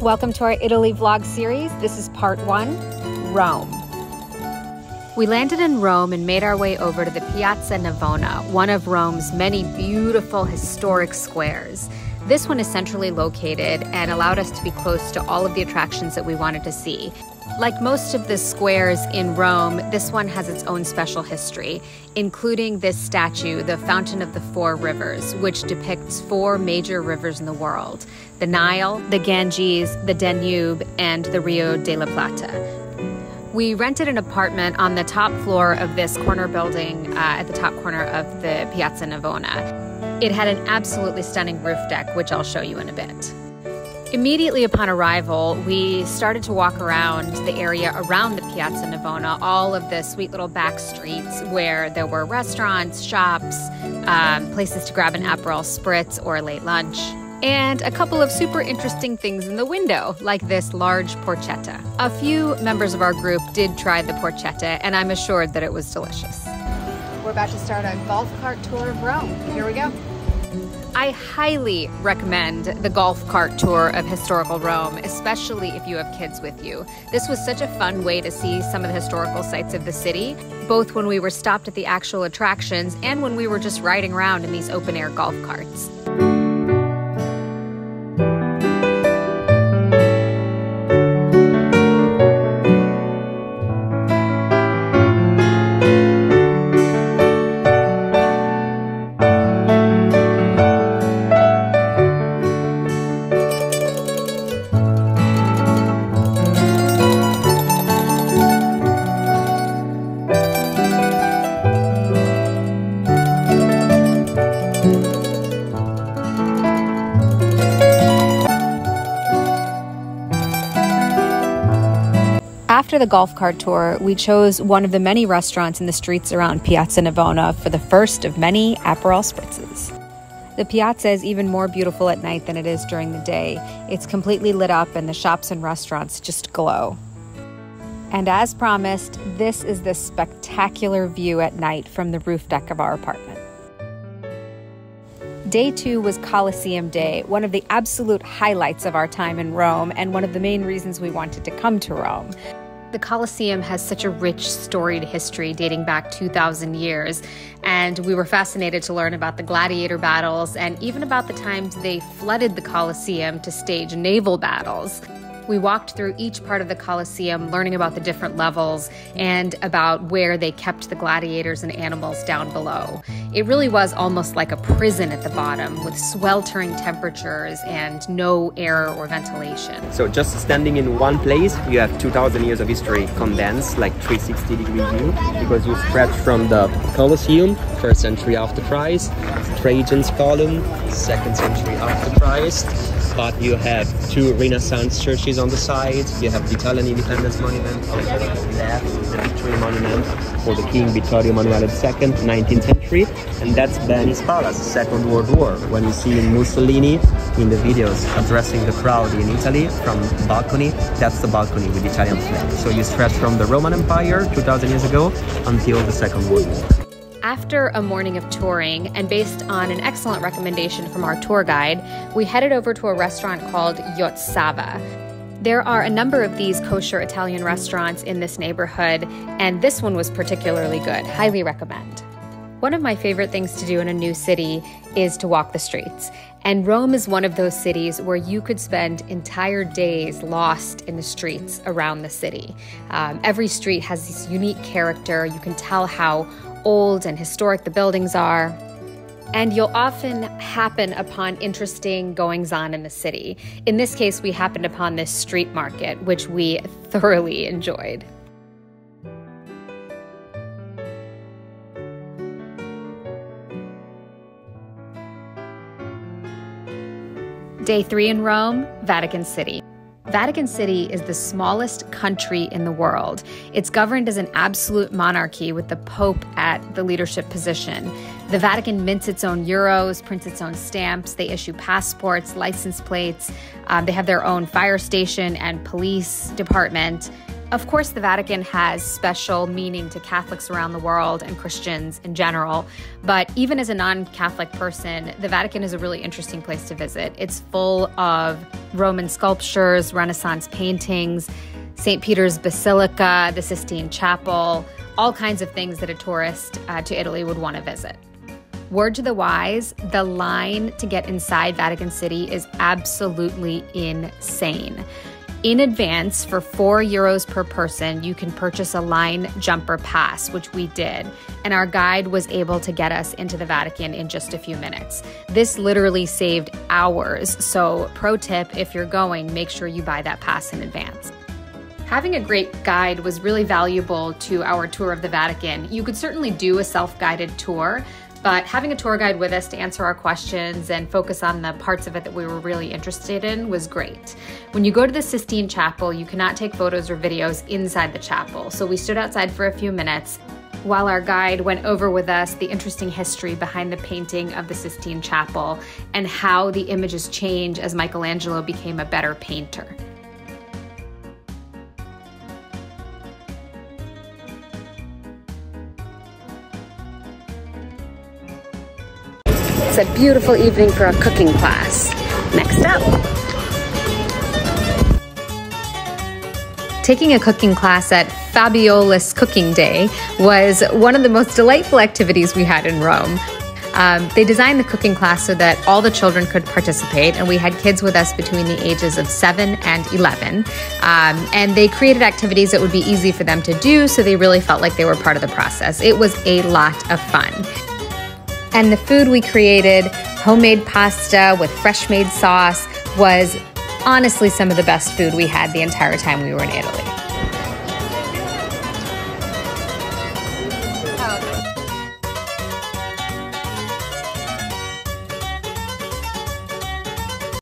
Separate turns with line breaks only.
Welcome to our Italy vlog series. This is part 1, Rome. We landed in Rome and made our way over to the Piazza Navona, one of Rome's many beautiful historic squares. This one is centrally located and allowed us to be close to all of the attractions that we wanted to see. Like most of the squares in Rome, this one has its own special history, including this statue, the Fountain of the Four Rivers, which depicts 4 major rivers in the world: the Nile, the Ganges, the Danube, and the Rio de la Plata. We rented an apartment on the top floor of this corner building at the top corner of the Piazza Navona. It had an absolutely stunning roof deck, which I'll show you in a bit. Immediately upon arrival, we started to walk around the area around the Piazza Navona, all of the sweet little back streets where there were restaurants, shops, places to grab an Aperol Spritz or a late lunch, and a couple of super interesting things in the window, like this large porchetta. A few members of our group did try the porchetta, and I'm assured that it was delicious. We're about to start a golf cart tour of Rome. Here we go. I highly recommend the golf cart tour of historical Rome, especially if you have kids with you. This was such a fun way to see some of the historical sites of the city, both when we were stopped at the actual attractions and when we were just riding around in these open-air golf carts. After the golf cart tour, we chose one of the many restaurants in the streets around Piazza Navona for the first of many Aperol Spritzes. The piazza is even more beautiful at night than it is during the day. It's completely lit up and the shops and restaurants just glow. And as promised, this is the spectacular view at night from the roof deck of our apartment. Day 2 was Colosseum Day, one of the absolute highlights of our time in Rome and one of the main reasons we wanted to come to Rome. The Colosseum has such a rich, storied history dating back 2,000 years, and we were fascinated to learn about the gladiator battles and even about the times they flooded the Colosseum to stage naval battles. We walked through each part of the Colosseum, learning about the different levels and about where they kept the gladiators and animals down below. It really was almost like a prison at the bottom, with sweltering temperatures and no air or ventilation.
So just standing in one place, you have 2,000 years of history condensed, like 360-degree view, because you stretch from the Colosseum, 1st century after Christ, Trajan's column, 2nd century after Christ, but you have 2 Renaissance churches on the side. You have the Italian Independence Monument on the left, the Victory Monument for the King Vittorio Emanuele II, 19th century, and that's Venice Palace, 2nd World War, when you see Mussolini in the videos addressing the crowd in Italy from the balcony. That's the balcony with the Italian flag. So you stretch from the Roman Empire 2,000 years ago until the 2nd World War.
After a morning of touring, and based on an excellent recommendation from our tour guide, we headed over to a restaurant called Yotsava. There are a number of these kosher Italian restaurants in this neighborhood, and this one was particularly good. Highly recommend. One of my favorite things to do in a new city is to walk the streets. And Rome is one of those cities where you could spend entire days lost in the streets around the city. Every street has this unique character. You can tell how old and historic the buildings are. And you'll often happen upon interesting goings-on in the city. In this case, we happened upon this street market, which we thoroughly enjoyed. Day 3 in Rome, Vatican City. Vatican City is the smallest country in the world. It's governed as an absolute monarchy with the Pope at the leadership position. The Vatican mints its own euros, prints its own stamps, they issue passports, license plates, they have their own fire station and police department. Of course, the Vatican has special meaning to Catholics around the world and Christians in general, but even as a non-Catholic person, the Vatican is a really interesting place to visit. It's full of Roman sculptures, Renaissance paintings, St. Peter's Basilica, the Sistine Chapel, all kinds of things that a tourist to Italy would want to visit. Word to the wise, the line to get inside Vatican City is absolutely insane. In advance, for €4 per person, you can purchase a line jumper pass, which we did, and our guide was able to get us into the Vatican in just a few minutes. This literally saved hours, so pro tip, if you're going, make sure you buy that pass in advance. Having a great guide was really valuable to our tour of the Vatican. You could certainly do a self-guided tour, but having a tour guide with us to answer our questions and focus on the parts of it that we were really interested in was great. When you go to the Sistine Chapel, you cannot take photos or videos inside the chapel, so we stood outside for a few minutes while our guide went over with us the interesting history behind the painting of the Sistine Chapel and how the images change as Michelangelo became a better painter. It's a beautiful evening for a cooking class. Next up. Taking a cooking class at Fabiola's Cooking Day was one of the most delightful activities we had in Rome. They designed the cooking class so that all the children could participate, and we had kids with us between the ages of 7 and 11. And they created activities that would be easy for them to do, so they really felt like they were part of the process. It was a lot of fun. And the food we created, homemade pasta with fresh made sauce, was honestly some of the best food we had the entire time we were in Italy.